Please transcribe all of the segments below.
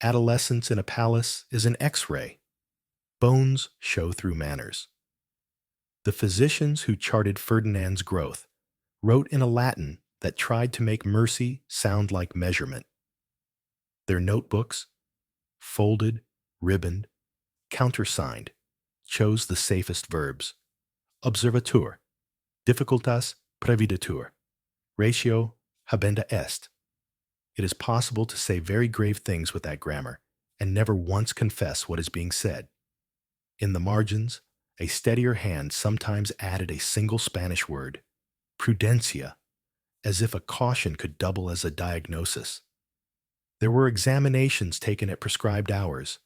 Adolescence in a palace is an X-ray. Bones show through manners. The physicians who charted Ferdinand's growth wrote in a Latin that tried to make mercy sound like measurement. Their notebooks, folded, ribboned, countersigned, chose the safest verbs. Observatur, difficultas previdetur, ratio habenda est. It is possible to say very grave things with that grammar and never once confess what is being said. In the margins, a steadier hand sometimes added a single Spanish word, prudencia, as if a caution could double as a diagnosis. There were examinations taken at prescribed hours,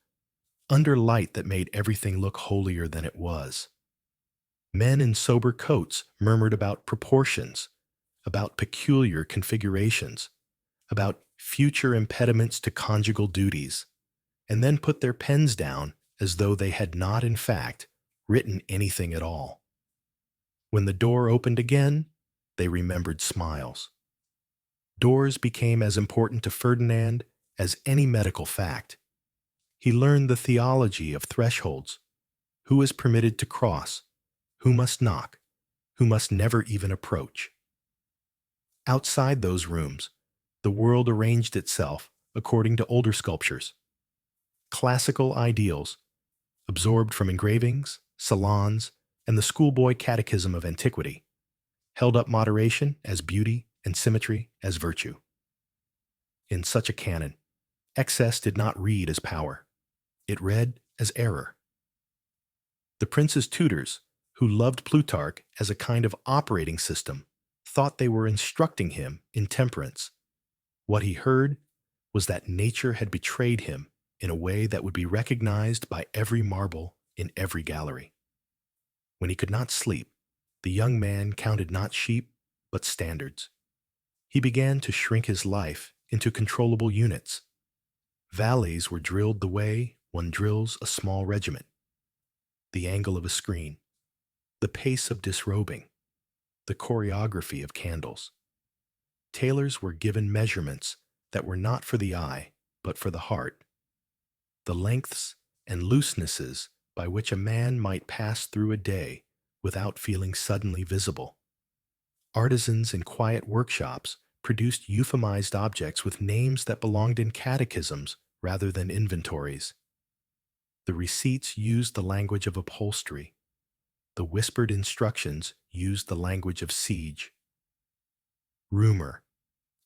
under light that made everything look holier than it was. Men in sober coats murmured about proportions, about peculiar configurations, about future impediments to conjugal duties, and then put their pens down as though they had not, in fact, written anything at all. When the door opened again, they remembered smiles. Doors became as important to Ferdinand as any medical fact. He learned the theology of thresholds. Who is permitted to cross? Who must knock? Who must never even approach? Outside those rooms, the world arranged itself according to older sculptures. Classical ideals, absorbed from engravings, salons, and the schoolboy catechism of antiquity, held up moderation as beauty and symmetry as virtue. In such a canon, excess did not read as power. It read as error. The prince's tutors, who loved Plutarch as a kind of operating system, thought they were instructing him in temperance. What he heard was that nature had betrayed him in a way that would be recognized by every marble in every gallery. When he could not sleep, the young man counted not sheep, but standards. He began to shrink his life into controllable units. Valleys were drilled the way one drills a small regiment. The angle of a screen, the pace of disrobing, the choreography of candles. Tailors were given measurements that were not for the eye, but for the heart. The lengths and loosenesses by which a man might pass through a day without feeling suddenly visible. Artisans in quiet workshops produced euphemized objects with names that belonged in catechisms rather than inventories. The receipts used the language of upholstery. The whispered instructions used the language of siege. Rumor,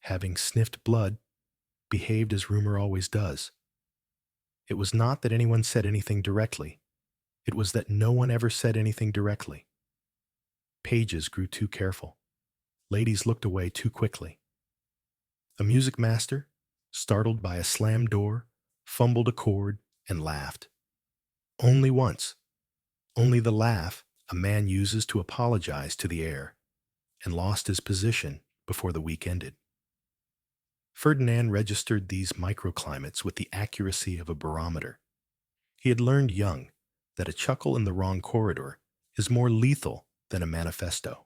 having sniffed blood, behaved as rumor always does. It was not that anyone said anything directly. It was that no one ever said anything directly. Pages grew too careful. Ladies looked away too quickly. A music master, startled by a slammed door, fumbled a chord and laughed. Only once. Only the laugh a man uses to apologize to the air, and lost his position before the week ended. Ferdinand registered these microclimates with the accuracy of a barometer. He had learned young that a chuckle in the wrong corridor is more lethal than a manifesto.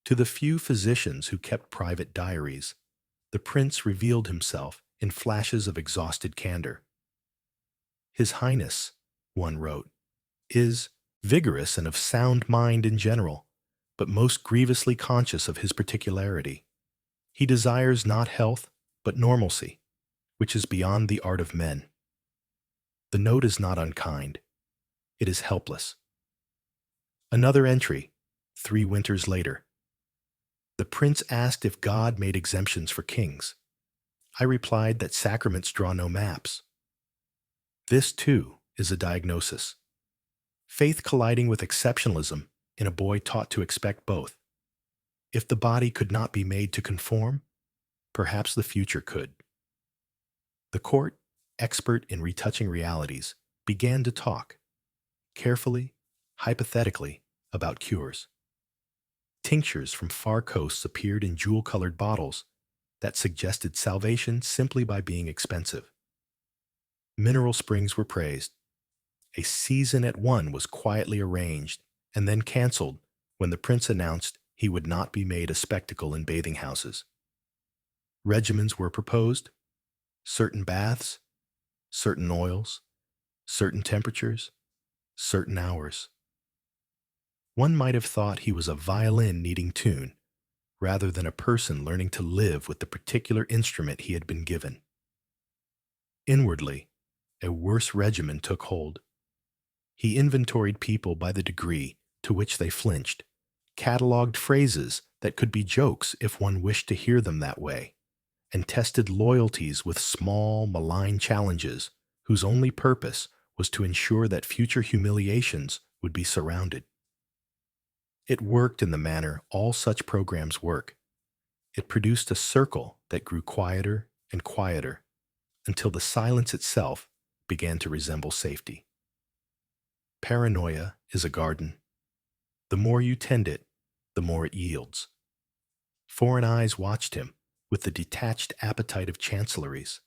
To the few physicians who kept private diaries, the prince revealed himself in flashes of exhausted candor. His Highness, one wrote, is vigorous and of sound mind in general, but most grievously conscious of his particularity. He desires not health, but normalcy, which is beyond the art of men. The note is not unkind. It is helpless. Another entry, 3 winters later. The prince asked if God made exemptions for kings. I replied that sacraments draw no maps. This, too, is a diagnosis. Faith colliding with exceptionalism in a boy taught to expect both. If the body could not be made to conform, perhaps the future could. The court, expert in retouching realities, began to talk, carefully, hypothetically, about cures. Tinctures from far coasts appeared in jewel-colored bottles that suggested salvation simply by being expensive. Mineral springs were praised. A season at one was quietly arranged and then canceled when the prince announced he would not be made a spectacle in bathing houses. Regimens were proposed, certain baths certain oils, certain temperatures, certain hours. One might have thought he was a violin needing tune, rather than a person learning to live with the particular instrument he had been given. Inwardly, a worse regimen took hold. He inventoried people by the degree to which they flinched, catalogued phrases that could be jokes if one wished to hear them that way, and tested loyalties with small, malign challenges whose only purpose was to ensure that future humiliations would be surrounded. It worked in the manner all such programs work. It produced a circle that grew quieter and quieter until the silence itself began to resemble safety. Paranoia is a garden. The more you tend it, the more it yields. Foreign eyes watched him with the detached appetite of chancelleries.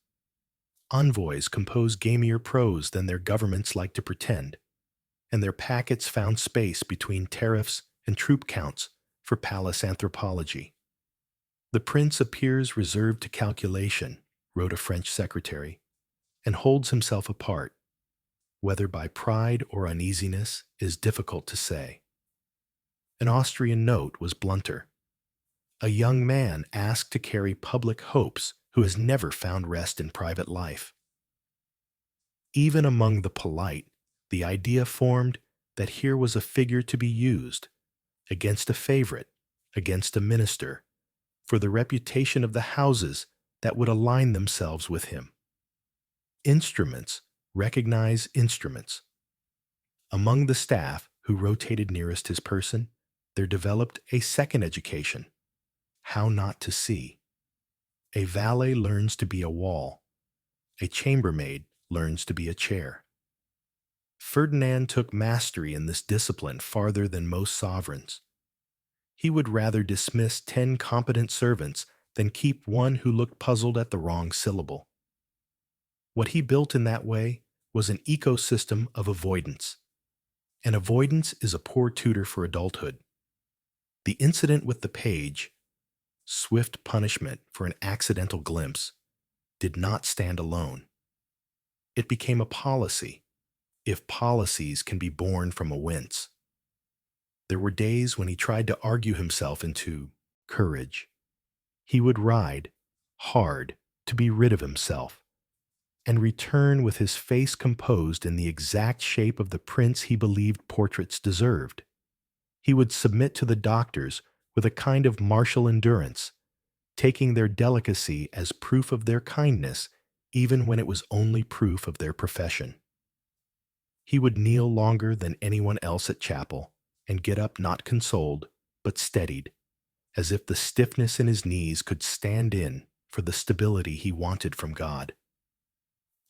Envoys compose gamier prose than their governments like to pretend, and their packets found space between tariffs and troop counts for palace anthropology. The prince appears reserved to calculation, wrote a French secretary, and holds himself apart. Whether by pride or uneasiness is difficult to say. An Austrian note was blunter. A young man asked to carry public hopes who has never found rest in private life. Even among the polite, the idea formed that here was a figure to be used, against a favorite, against a minister, for the reputation of the houses that would align themselves with him. Instruments recognize instruments. Among the staff who rotated nearest his person, there developed a second education: how not to see. A valet learns to be a wall. A chambermaid learns to be a chair. Ferdinand took mastery in this discipline farther than most sovereigns. He would rather dismiss 10 competent servants than keep one who looked puzzled at the wrong syllable. What he built in that way was an ecosystem of avoidance. And avoidance is a poor tutor for adulthood. The incident with the page, swift punishment for an accidental glimpse, did not stand alone. It became a policy, if policies can be born from a wince. There were days when he tried to argue himself into courage. He would ride hard to be rid of himself, and return with his face composed in the exact shape of the prince he believed portraits deserved. He would submit to the doctors with a kind of martial endurance, taking their delicacy as proof of their kindness, even when it was only proof of their profession. He would kneel longer than anyone else at chapel, and get up not consoled, but steadied, as if the stiffness in his knees could stand in for the stability he wanted from God.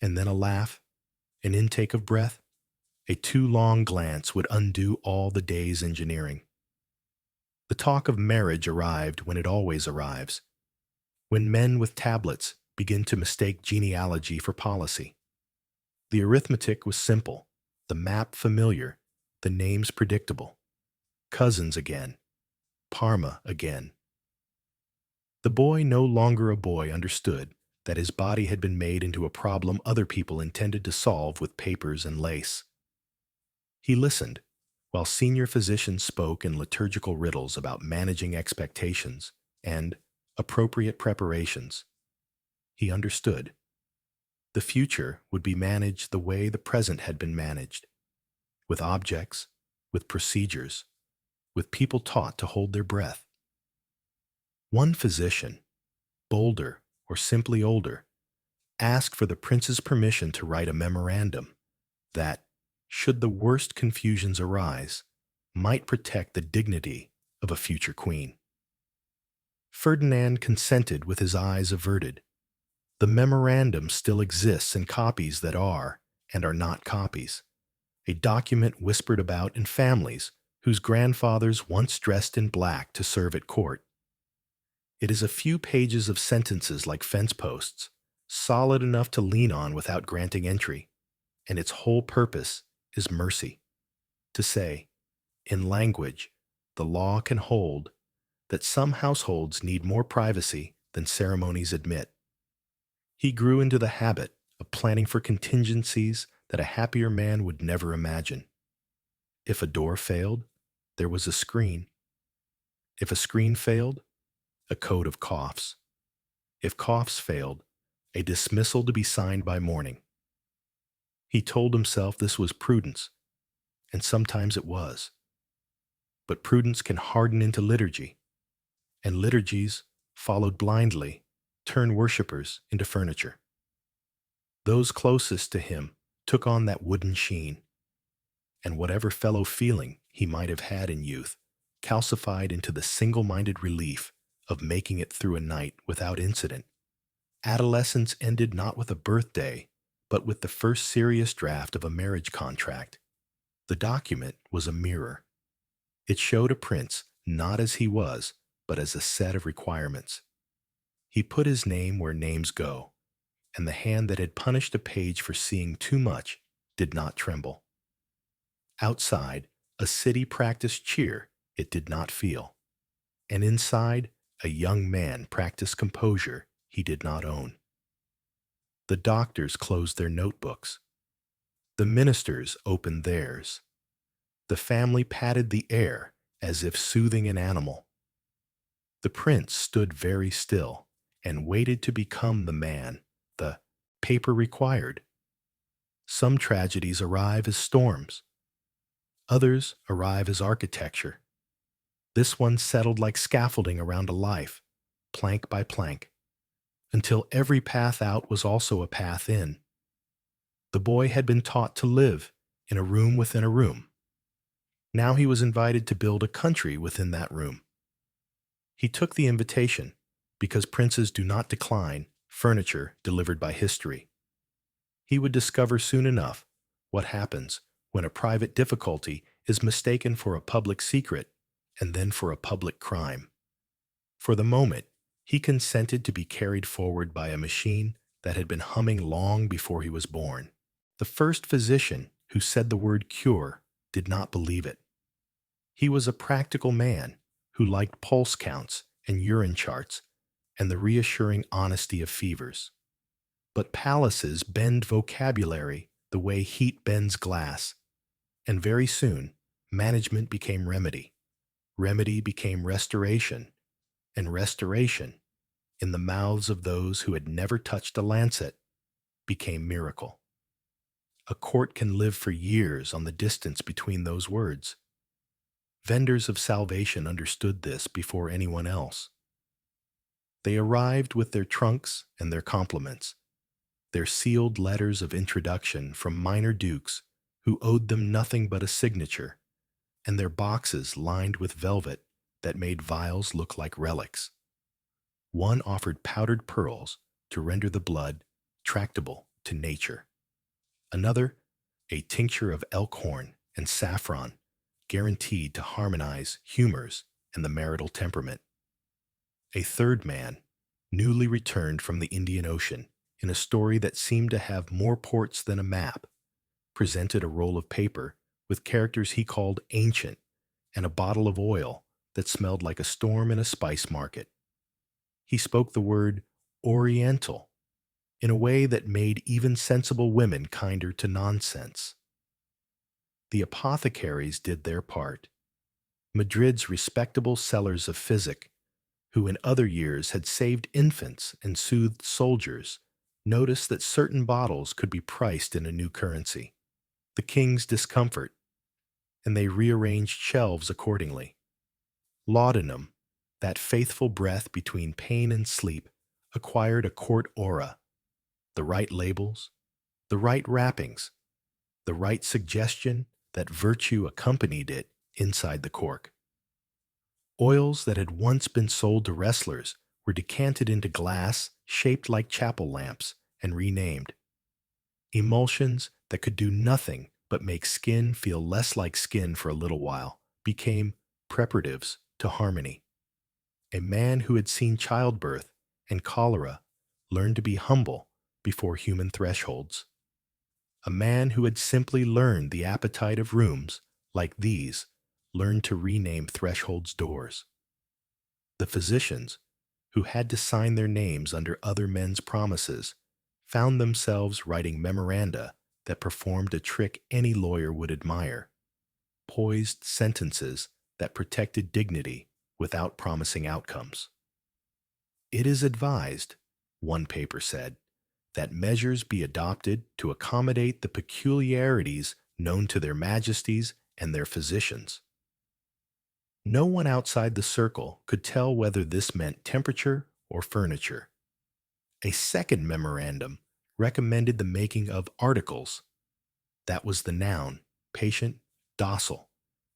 And then a laugh, an intake of breath, a too long glance would undo all the day's engineering. The talk of marriage arrived when it always arrives, when men with tablets begin to mistake genealogy for policy. The arithmetic was simple, the map familiar, the names predictable. Cousins again, Parma again. The boy, no longer a boy, understood that his body had been made into a problem other people intended to solve with papers and lace. He listened, while senior physicians spoke in liturgical riddles about managing expectations and appropriate preparations. He understood. The future would be managed the way the present had been managed, with objects, with procedures, with people taught to hold their breath. One physician, bolder or simply older, asked for the prince's permission to write a memorandum that, should the worst confusions arise, might protect the dignity of a future queen. Ferdinand consented with his eyes averted. The memorandum still exists in copies that are and are not copies, a document whispered about in families whose grandfathers once dressed in black to serve at court. It is a few pages of sentences like fence posts, solid enough to lean on without granting entry, and its whole purpose is mercy. To say, in language, the law can hold that some households need more privacy than ceremonies admit. He grew into the habit of planning for contingencies that a happier man would never imagine. If a door failed, there was a screen. If a screen failed, a code of coughs. If coughs failed, a dismissal to be signed by morning. He told himself this was prudence, and sometimes it was. But prudence can harden into liturgy, and liturgies, followed blindly, turn worshippers into furniture. Those closest to him took on that wooden sheen, and whatever fellow feeling he might have had in youth calcified into the single-minded relief of making it through a night without incident. Adolescence ended not with a birthday, but with the first serious draft of a marriage contract. The document was a mirror. It showed a prince not as he was, but as a set of requirements. He put his name where names go, and the hand that had punished a page for seeing too much did not tremble. Outside, a city practiced cheer it did not feel, and inside, a young man practiced composure he did not own. The doctors closed their notebooks. The ministers opened theirs. The family patted the air as if soothing an animal. The prince stood very still and waited to become the man the paper required. Some tragedies arrive as storms. Others arrive as architecture. This one settled like scaffolding around a life, plank by plank, until every path out was also a path in. The boy had been taught to live in a room within a room. Now he was invited to build a country within that room. He took the invitation because princes do not decline furniture delivered by history. He would discover soon enough what happens when a private difficulty is mistaken for a public secret and then for a public crime. For the moment, he consented to be carried forward by a machine that had been humming long before he was born. The first physician who said the word cure did not believe it. He was a practical man who liked pulse counts and urine charts and the reassuring honesty of fevers. But palaces bend vocabulary the way heat bends glass, and very soon management became remedy. Remedy became restoration, and restoration, in the mouths of those who had never touched a lancet, became miracle. A court can live for years on the distance between those words. Vendors of salvation understood this before anyone else. They arrived with their trunks and their compliments, their sealed letters of introduction from minor dukes who owed them nothing but a signature, and their boxes lined with velvet that made vials look like relics. One offered powdered pearls to render the blood tractable to nature. Another, a tincture of elk horn and saffron, guaranteed to harmonize humors and the marital temperament. A third man, newly returned from the Indian Ocean in a story that seemed to have more ports than a map, presented a roll of paper with characters he called ancient and a bottle of oil that smelled like a storm in a spice market. He spoke the word Oriental in a way that made even sensible women kinder to nonsense. The apothecaries did their part. Madrid's respectable sellers of physic, who in other years had saved infants and soothed soldiers, noticed that certain bottles could be priced in a new currency, the king's discomfort, and they rearranged shelves accordingly. Laudanum, that faithful breath between pain and sleep, acquired a court aura, the right labels, the right wrappings, the right suggestion that virtue accompanied it inside the cork. Oils that had once been sold to wrestlers were decanted into glass shaped like chapel lamps and renamed. Emulsions that could do nothing but make skin feel less like skin for a little while became preparatives to harmony. A man who had seen childbirth and cholera learned to be humble before human thresholds. A man who had simply learned the appetite of rooms like these learned to rename thresholds doors. The physicians, who had to sign their names under other men's promises, found themselves writing memoranda that performed a trick any lawyer would admire, poised sentences that protected dignity without promising outcomes. It is advised, one paper said, that measures be adopted to accommodate the peculiarities known to their majesties and their physicians. No one outside the circle could tell whether this meant temperature or furniture. A second memorandum recommended the making of articles. That was the noun, patient, docile,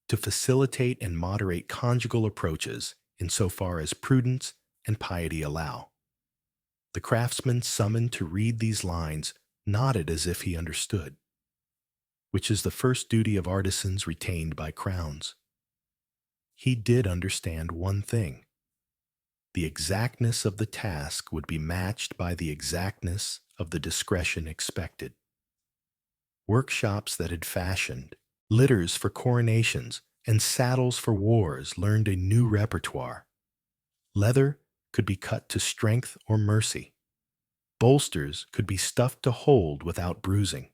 to facilitate and moderate conjugal approaches insofar as prudence and piety allow. The craftsman summoned to read these lines nodded as if he understood, which is the first duty of artisans retained by crowns. He did understand one thing. The exactness of the task would be matched by the exactness of the discretion expected. Workshops that had fashioned litters for coronations and saddles for wars learned a new repertoire. Leather could be cut to strength or mercy. Bolsters could be stuffed to hold without bruising.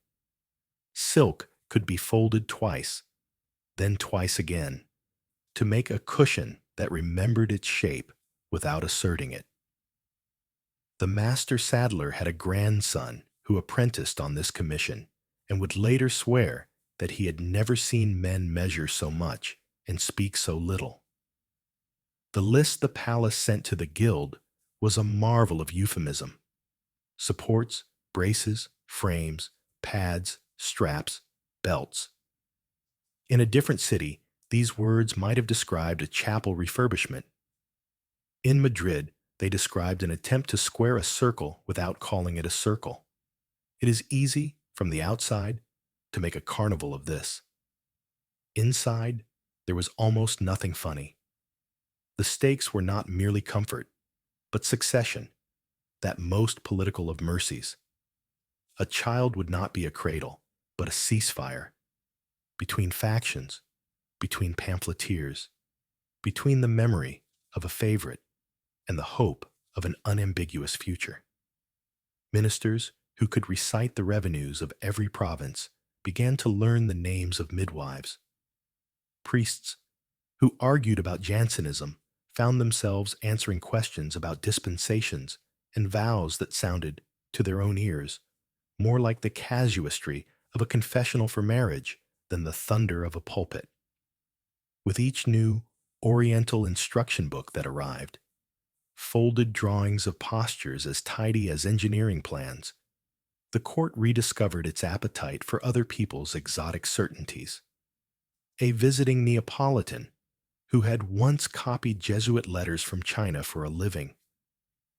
Silk could be folded twice, then twice again, to make a cushion that remembered its shape without asserting it. The master saddler had a grandson who apprenticed on this commission and would later swear that he had never seen men measure so much and speak so little. The list the palace sent to the guild was a marvel of euphemism. Supports, braces, frames, pads, straps, belts. In a different city, these words might have described a chapel refurbishment. In Madrid, they described an attempt to square a circle without calling it a circle. It is easy, from the outside, to make a carnival of this. Inside, there was almost nothing funny. The stakes were not merely comfort, but succession, that most political of mercies. A child would not be a cradle, but a ceasefire. Between factions, between pamphleteers, between the memory of a favorite and the hope of an unambiguous future. Ministers who could recite the revenues of every province began to learn the names of midwives. Priests who argued about Jansenism found themselves answering questions about dispensations and vows that sounded, to their own ears, more like the casuistry of a confessional for marriage than the thunder of a pulpit. With each new Oriental instruction book that arrived, folded drawings of postures as tidy as engineering plans, the court rediscovered its appetite for other people's exotic certainties. A visiting Neapolitan, who had once copied Jesuit letters from China for a living,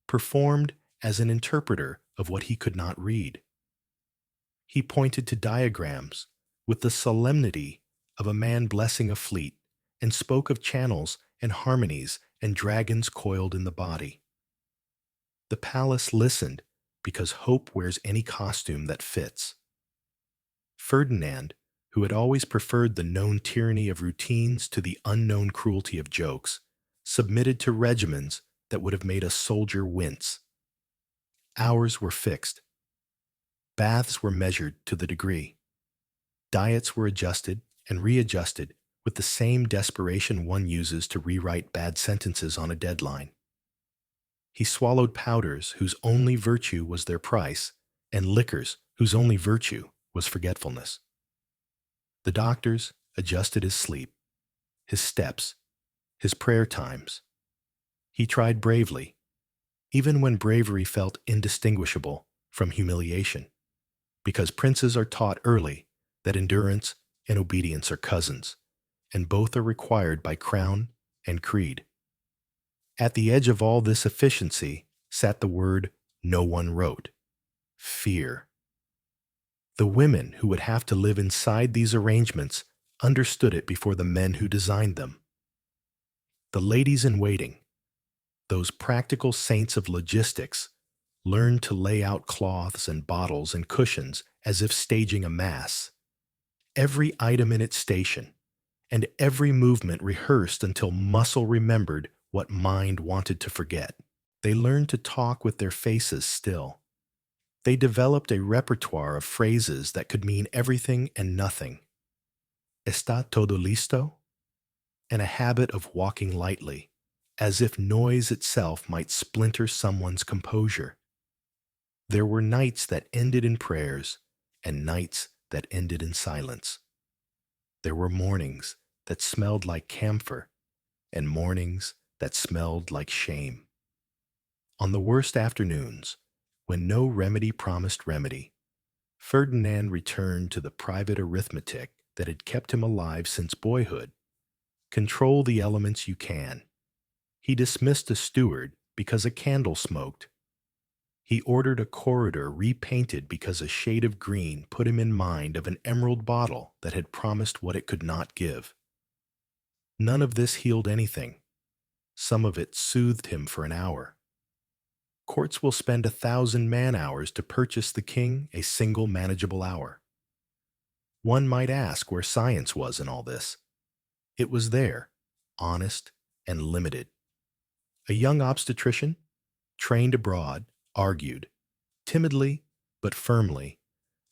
performed as an interpreter of what he could not read. He pointed to diagrams with the solemnity of a man blessing a fleet and spoke of channels and harmonies and dragons coiled in the body. The palace listened because hope wears any costume that fits. Ferdinand, who had always preferred the known tyranny of routines to the unknown cruelty of jokes, submitted to regimens that would have made a soldier wince. Hours were fixed. Baths were measured to the degree. Diets were adjusted and readjusted with the same desperation one uses to rewrite bad sentences on a deadline. He swallowed powders whose only virtue was their price, and liquors whose only virtue was forgetfulness. The doctors adjusted his sleep, his steps, his prayer times. He tried bravely, even when bravery felt indistinguishable from humiliation, because princes are taught early that endurance and obedience are cousins, and both are required by crown and creed. At the edge of all this efficiency sat the word no one wrote: fear. The women who would have to live inside these arrangements understood it before the men who designed them. The ladies in waiting, those practical saints of logistics, learned to lay out cloths and bottles and cushions as if staging a mass. Every item in its station, and every movement rehearsed until muscle remembered what mind wanted to forget. They learned to talk with their faces still. They developed a repertoire of phrases that could mean everything and nothing. Está todo listo? And a habit of walking lightly, as if noise itself might splinter someone's composure. There were nights that ended in prayers and nights that ended in silence. There were mornings that smelled like camphor and mornings that smelled like shame. On the worst afternoons, when no remedy promised remedy, Ferdinand returned to the private arithmetic that had kept him alive since boyhood. Control the elements you can. He dismissed a steward because a candle smoked. He ordered a corridor repainted because a shade of green put him in mind of an emerald bottle that had promised what it could not give. None of this healed anything. Some of it soothed him for an hour. Courts will spend 1,000 man-hours to purchase the king a single manageable hour. One might ask where science was in all this. It was there, honest and limited. A young obstetrician, trained abroad, argued, timidly but firmly,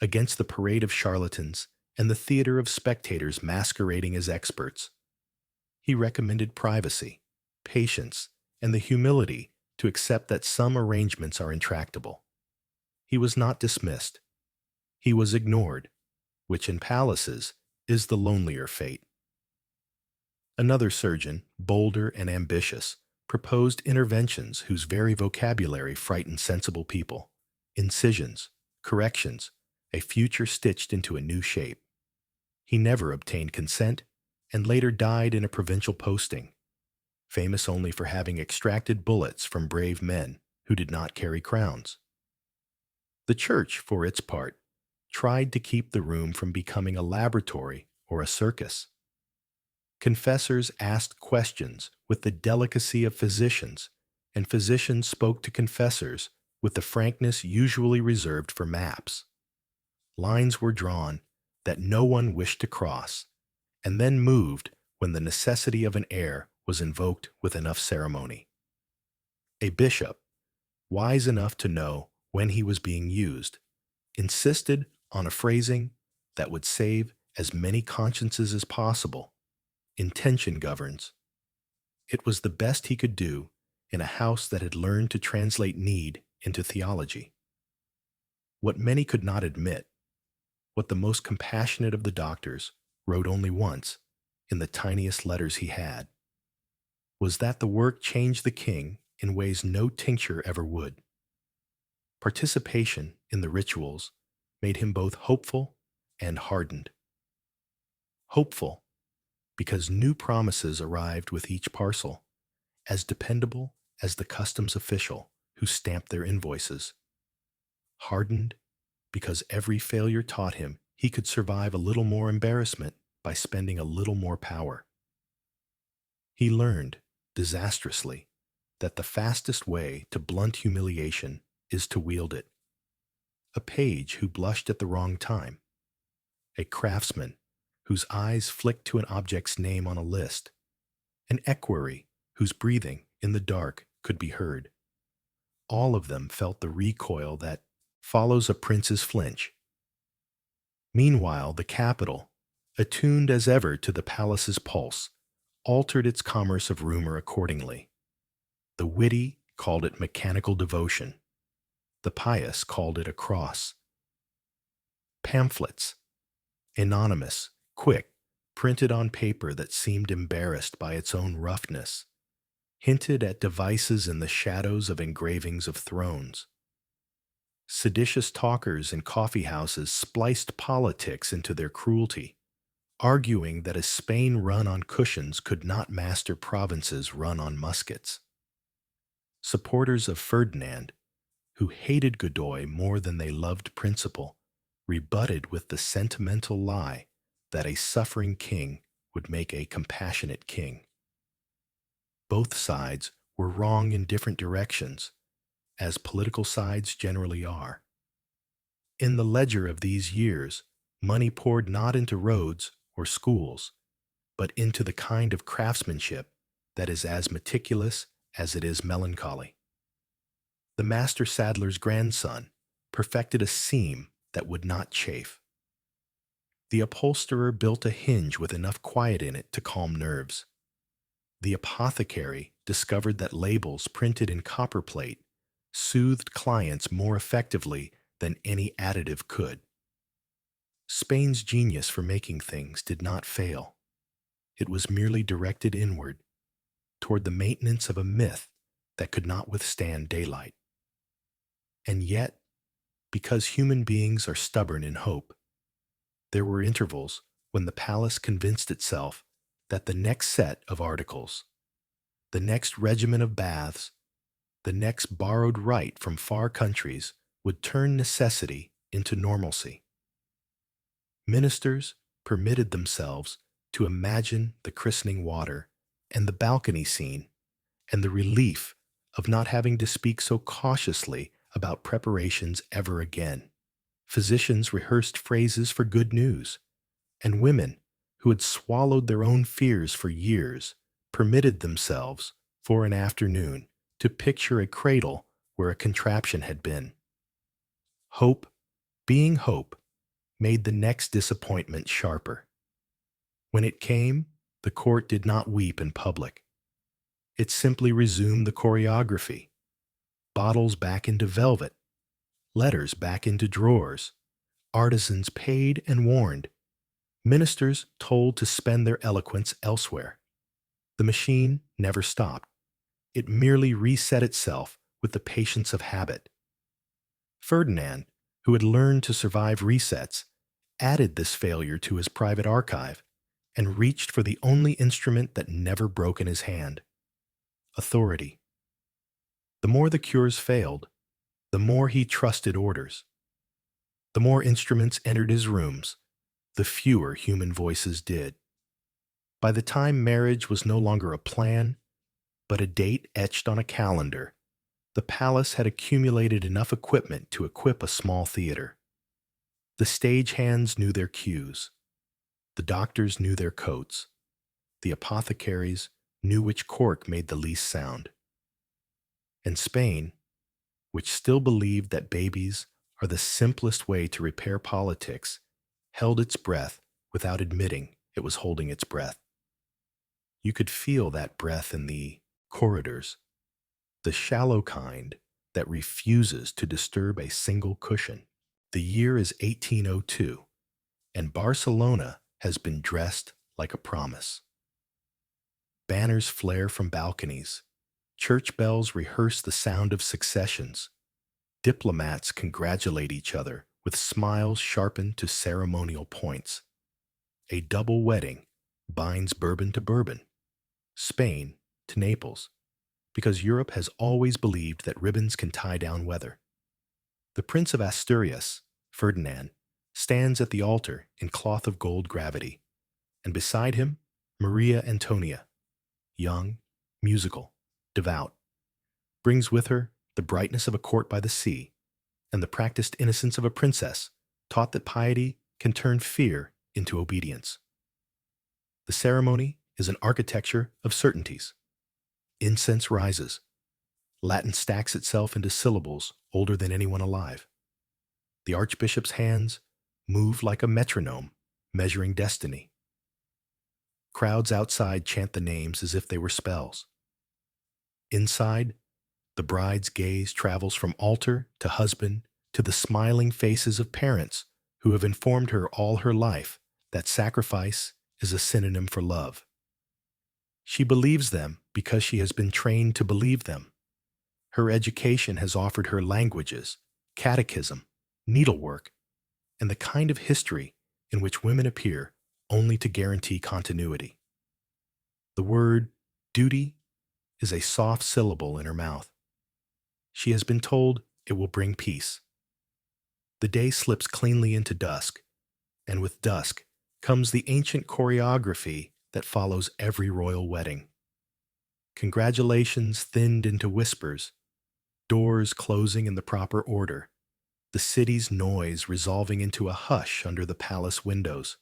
against the parade of charlatans and the theater of spectators masquerading as experts. He recommended privacy, patience, and the humility to accept that some arrangements are intractable. He was not dismissed. He was ignored, which in palaces is the lonelier fate. Another surgeon, bolder and ambitious, proposed interventions whose very vocabulary frightened sensible people. Incisions, corrections, a future stitched into a new shape. He never obtained consent and later died in a provincial posting, famous only for having extracted bullets from brave men who did not carry crowns. The church, for its part, tried to keep the room from becoming a laboratory or a circus. Confessors asked questions with the delicacy of physicians, and physicians spoke to confessors with the frankness usually reserved for maps. Lines were drawn that no one wished to cross, and then moved when the necessity of an heir was invoked with enough ceremony. A bishop, wise enough to know when he was being used, insisted on a phrasing that would save as many consciences as possible. Intention governs. It was the best he could do in a house that had learned to translate need into theology. What many could not admit, what the most compassionate of the doctors wrote only once in the tiniest letters he had, was that the work changed the king in ways no tincture ever would. Participation in the rituals made him both hopeful and hardened. Hopeful, because new promises arrived with each parcel, as dependable as the customs official who stamped their invoices. Hardened, because every failure taught him he could survive a little more embarrassment by spending a little more power. He learned, disastrously, that the fastest way to blunt humiliation is to wield it. A page who blushed at the wrong time. A craftsman whose eyes flicked to an object's name on a list. An equerry whose breathing in the dark could be heard. All of them felt the recoil that follows a prince's flinch. Meanwhile, the capital, attuned as ever to the palace's pulse, altered its commerce of rumor accordingly. The witty called it mechanical devotion. The pious called it a cross. Pamphlets, anonymous, quick, printed on paper that seemed embarrassed by its own roughness, hinted at devices in the shadows of engravings of thrones. Seditious talkers in coffee houses spliced politics into their cruelty, arguing that a Spain run on cushions could not master provinces run on muskets. Supporters of Ferdinand, who hated Godoy more than they loved principle, rebutted with the sentimental lie that a suffering king would make a compassionate king. Both sides were wrong in different directions, as political sides generally are. In the ledger of these years, money poured not into roads or schools, but into the kind of craftsmanship that is as meticulous as it is melancholy. The master saddler's grandson perfected a seam that would not chafe. The upholsterer built a hinge with enough quiet in it to calm nerves. The apothecary discovered that labels printed in copperplate soothed clients more effectively than any additive could. Spain's genius for making things did not fail. It was merely directed inward, toward the maintenance of a myth that could not withstand daylight. And yet, because human beings are stubborn in hope, there were intervals when the palace convinced itself that the next set of articles, the next regimen of baths, the next borrowed rite from far countries would turn necessity into normalcy. Ministers permitted themselves to imagine the christening water and the balcony scene and the relief of not having to speak so cautiously about preparations ever again. Physicians rehearsed phrases for good news, and women who had swallowed their own fears for years permitted themselves, for an afternoon, to picture a cradle where a contraption had been. Hope, being hope, made the next disappointment sharper. When it came, the court did not weep in public. It simply resumed the choreography. Bottles back into velvet, letters back into drawers, artisans paid and warned, ministers told to spend their eloquence elsewhere. The machine never stopped. It merely reset itself with the patience of habit. Ferdinand, who had learned to survive resets, added this failure to his private archive and reached for the only instrument that never broke in his hand: authority. The more the cures failed, the more he trusted orders. The more instruments entered his rooms, the fewer human voices did. By the time marriage was no longer a plan, but a date etched on a calendar, the palace had accumulated enough equipment to equip a small theater. The stagehands knew their cues. The doctors knew their coats. The apothecaries knew which cork made the least sound. And Spain, which still believed that babies are the simplest way to repair politics, held its breath without admitting it was holding its breath. You could feel that breath in the corridors, the shallow kind that refuses to disturb a single cushion. The year is 1802, and Barcelona has been dressed like a promise. Banners flare from balconies. Church bells rehearse the sound of successions. Diplomats congratulate each other with smiles sharpened to ceremonial points. A double wedding binds Bourbon to Bourbon, Spain to Naples, because Europe has always believed that ribbons can tie down weather. The Prince of Asturias, Ferdinand, stands at the altar in cloth of gold gravity, and beside him, Maria Antonia, young, musical, devout, brings with her the brightness of a court by the sea and the practiced innocence of a princess taught that piety can turn fear into obedience. The ceremony is an architecture of certainties. Incense rises. Latin stacks itself into syllables older than anyone alive. The archbishop's hands move like a metronome, measuring destiny. Crowds outside chant the names as if they were spells. Inside, the bride's gaze travels from altar to husband to the smiling faces of parents who have informed her all her life that sacrifice is a synonym for love. She believes them because she has been trained to believe them. Her education has offered her languages, catechism, needlework, and the kind of history in which women appear only to guarantee continuity. The word duty is a soft syllable in her mouth. She has been told it will bring peace. The day slips cleanly into dusk, and with dusk comes the ancient choreography that follows every royal wedding. Congratulations thinned into whispers, doors closing in the proper order, the city's noise resolving into a hush under the palace windows.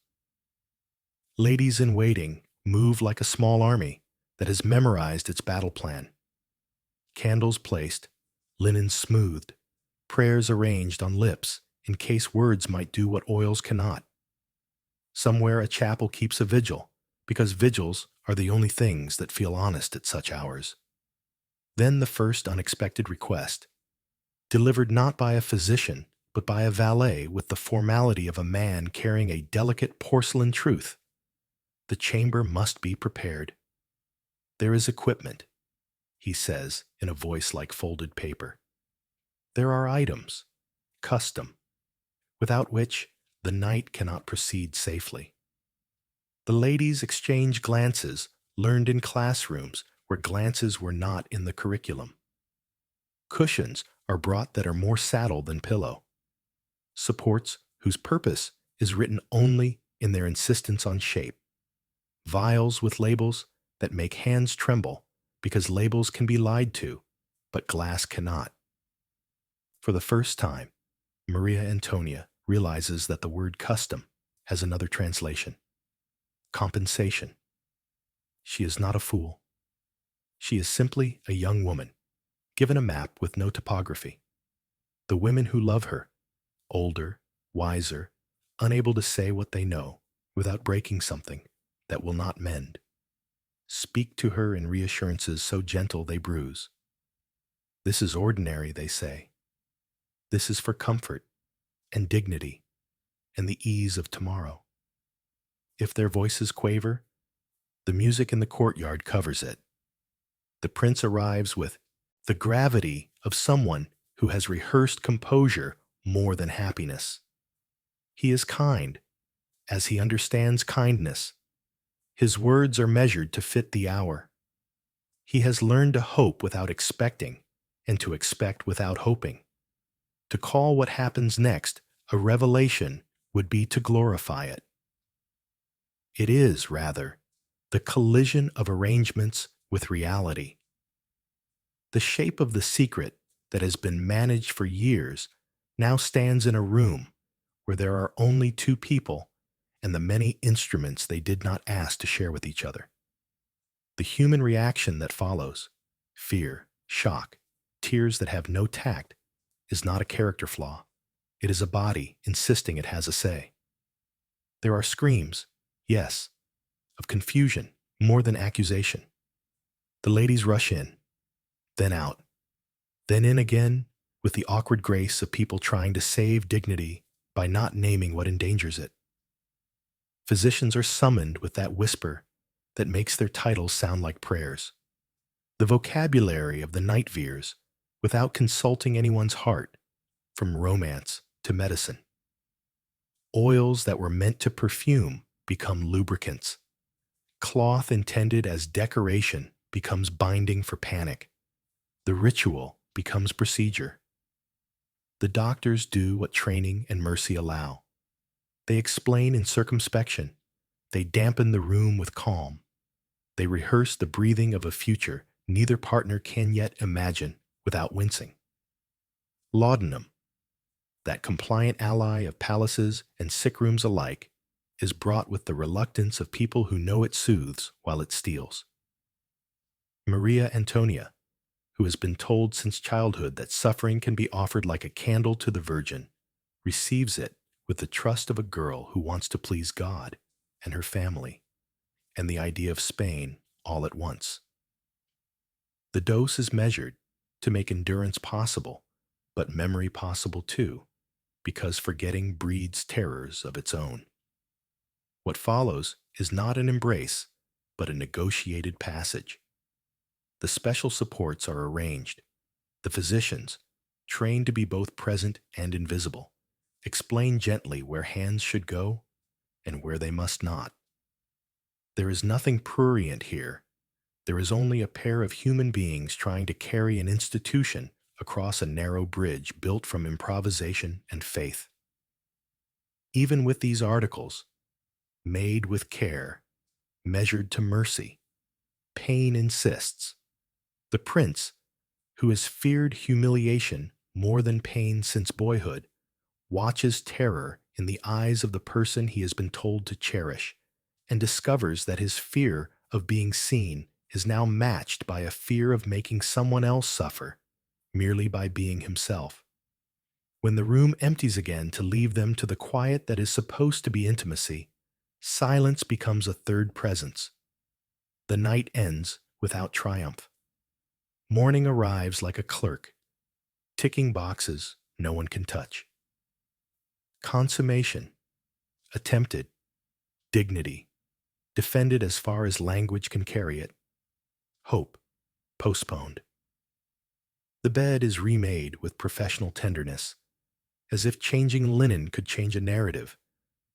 Ladies in waiting move like a small army that has memorized its battle plan. Candles placed, linen smoothed, prayers arranged on lips in case words might do what oils cannot. Somewhere a chapel keeps a vigil, because vigils are the only things that feel honest at such hours. Then the first unexpected request, delivered not by a physician, but by a valet with the formality of a man carrying a delicate porcelain truth. The chamber must be prepared. There is equipment, he says in a voice like folded paper. There are items, custom, without which the night cannot proceed safely. The ladies exchange glances learned in classrooms where glances were not in the curriculum. Cushions are brought that are more saddle than pillow. Supports whose purpose is written only in their insistence on shape. Vials with labels that make hands tremble because labels can be lied to, but glass cannot. For the first time, Maria Antonia realizes that the word custom has another translation: compensation. She is not a fool. She is simply a young woman, given a map with no topography. The women who love her, older, wiser, unable to say what they know without breaking something that will not mend, speak to her in reassurances so gentle they bruise. This is ordinary, they say. This is for comfort and dignity and the ease of tomorrow. If their voices quaver, the music in the courtyard covers it. The prince arrives with the gravity of someone who has rehearsed composure more than happiness. He is kind, as he understands kindness. His words are measured to fit the hour. He has learned to hope without expecting, and to expect without hoping. To call what happens next a revelation would be to glorify it. It is, rather, the collision of arrangements with reality. The shape of the secret that has been managed for years now stands in a room where there are only two people and the many instruments they did not ask to share with each other. The human reaction that follows, fear, shock, tears that have no tact, is not a character flaw. It is a body insisting it has a say. There are screams, yes, of confusion more than accusation. The ladies rush in, then out, then in again with the awkward grace of people trying to save dignity by not naming what endangers it. Physicians are summoned with that whisper that makes their titles sound like prayers. The vocabulary of the night veers without consulting anyone's heart, from romance to medicine. Oils that were meant to perfume become lubricants. Cloth intended as decoration becomes binding for panic. The ritual becomes procedure. The doctors do what training and mercy allow. They explain in circumspection. They dampen the room with calm. They rehearse the breathing of a future neither partner can yet imagine without wincing. Laudanum, that compliant ally of palaces and sick rooms alike, is brought with the reluctance of people who know it soothes while it steals. Maria Antonia, who has been told since childhood that suffering can be offered like a candle to the Virgin, receives it with the trust of a girl who wants to please God and her family, and the idea of Spain all at once. The dose is measured to make endurance possible, but memory possible too, because forgetting breeds terrors of its own. What follows is not an embrace, but a negotiated passage. The special supports are arranged. The physicians, trained to be both present and invisible, explain gently where hands should go and where they must not. There is nothing prurient here. There is only a pair of human beings trying to carry an institution across a narrow bridge built from improvisation and faith. Even with these articles, made with care, measured to mercy, pain insists. The prince, who has feared humiliation more than pain since boyhood, watches terror in the eyes of the person he has been told to cherish, and discovers that his fear of being seen is now matched by a fear of making someone else suffer, merely by being himself. When the room empties again to leave them to the quiet that is supposed to be intimacy, silence becomes a third presence. The night ends without triumph. Morning arrives like a clerk, ticking boxes no one can touch. Consummation, attempted, dignity, defended as far as language can carry it. Hope, postponed. The bed is remade with professional tenderness, as if changing linen could change a narrative,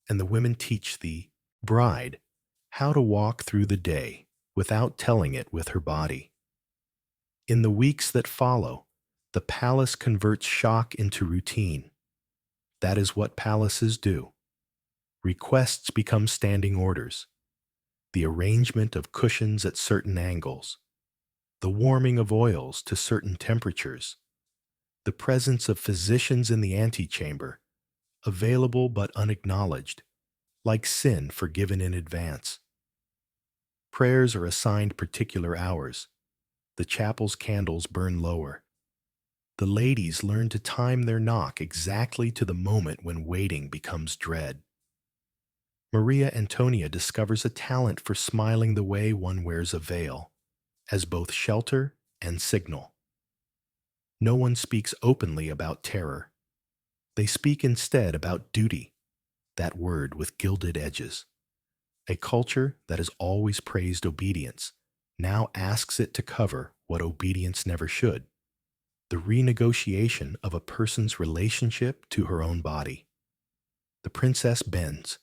and the women teach the bride how to walk through the day without telling it with her body. In the weeks that follow, the palace converts shock into routine. That is what palaces do. Requests become standing orders. The arrangement of cushions at certain angles, the warming of oils to certain temperatures, the presence of physicians in the antechamber, available but unacknowledged, like sin forgiven in advance. Prayers are assigned particular hours. The chapel's candles burn lower. The ladies learn to time their knock exactly to the moment when waiting becomes dread. Maria Antonia discovers a talent for smiling the way one wears a veil, as both shelter and signal. No one speaks openly about terror. They speak instead about duty, that word with gilded edges. A culture that has always praised obedience now asks it to cover what obedience never should: the renegotiation of a person's relationship to her own body. The princess bends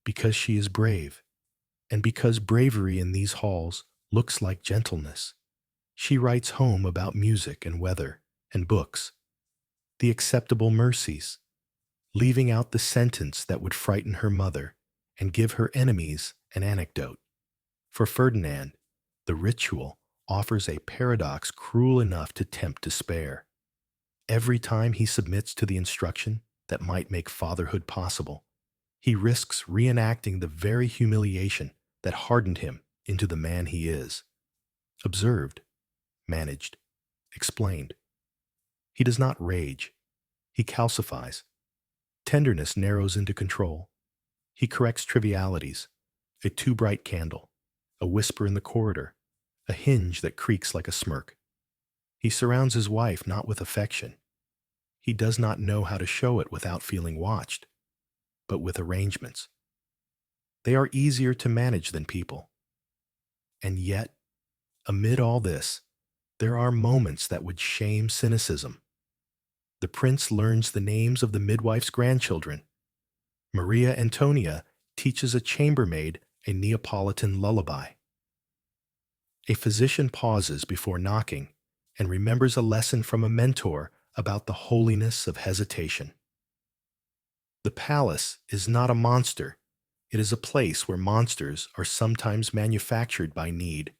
because she is brave, and because bravery in these halls looks like gentleness. She writes home about music and weather and books, the acceptable mercies, leaving out the sentence that would frighten her mother and give her enemies an anecdote. For Ferdinand, the ritual offers a paradox cruel enough to tempt despair. Every time he submits to the instruction that might make fatherhood possible, he risks reenacting the very humiliation that hardened him into the man he is. Observed, managed, explained. He does not rage. He calcifies. Tenderness narrows into control. He corrects trivialities: a too bright candle, a whisper in the corridor, a hinge that creaks like a smirk. He surrounds his wife not with affection. He does not know how to show it without feeling watched, but with arrangements. They are easier to manage than people. And yet, amid all this, there are moments that would shame cynicism. The prince learns the names of the midwife's grandchildren. Maria Antonia teaches a chambermaid a Neapolitan lullaby. A physician pauses before knocking and remembers a lesson from a mentor about the holiness of hesitation. The palace is not a monster. It is a place where monsters are sometimes manufactured by need.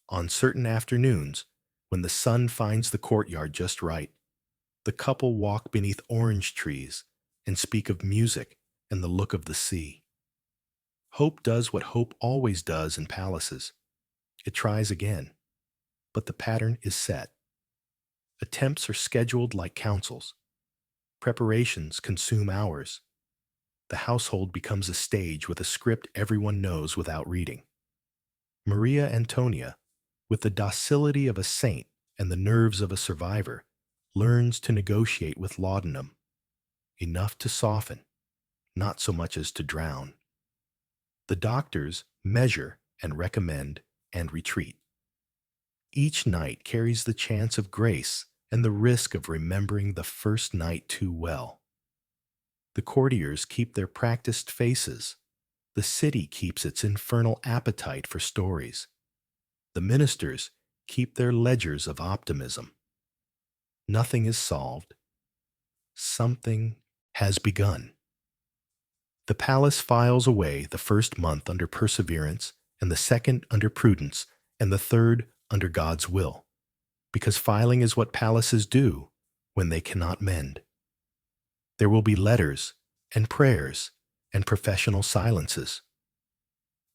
On certain afternoons, when the sun finds the courtyard just right, the couple walk beneath orange trees and speak of music and the look of the sea. Hope does what hope always does in palaces. It tries again, but the pattern is set. Attempts are scheduled like councils. Preparations consume hours. The household becomes a stage with a script everyone knows without reading. Maria Antonia, with the docility of a saint and the nerves of a survivor, learns to negotiate with laudanum, enough to soften, not so much as to drown. The doctors measure and recommend and retreat. Each night carries the chance of grace and the risk of remembering the first night too well. The courtiers keep their practiced faces. The city keeps its infernal appetite for stories. The ministers keep their ledgers of optimism. Nothing is solved. Something has begun. The palace files away the first month under perseverance, and the second under prudence, and the third under God's will, because filing is what palaces do when they cannot mend. There will be letters and prayers and professional silences.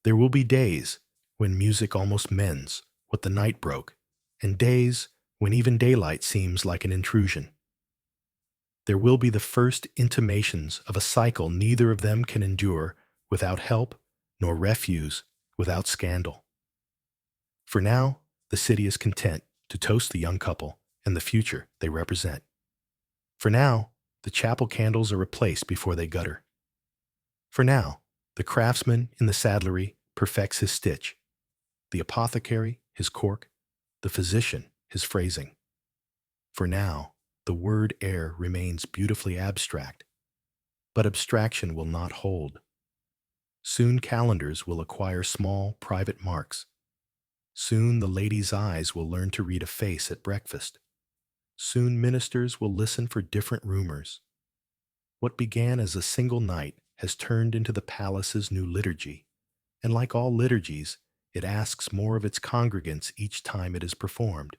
There will be days when music almost mends what the night broke, and days when even daylight seems like an intrusion. There will be the first intimations of a cycle neither of them can endure without help, nor refuse without scandal. For now, the city is content to toast the young couple and the future they represent. For now, the chapel candles are replaced before they gutter. For now, the craftsman in the saddlery perfects his stitch, the apothecary his cork, the physician his phrasing. For now, the word heir remains beautifully abstract, but abstraction will not hold. Soon calendars will acquire small, private marks. Soon the lady's eyes will learn to read a face at breakfast. Soon ministers will listen for different rumors. What began as a single night has turned into the palace's new liturgy, and like all liturgies, it asks more of its congregants each time it is performed.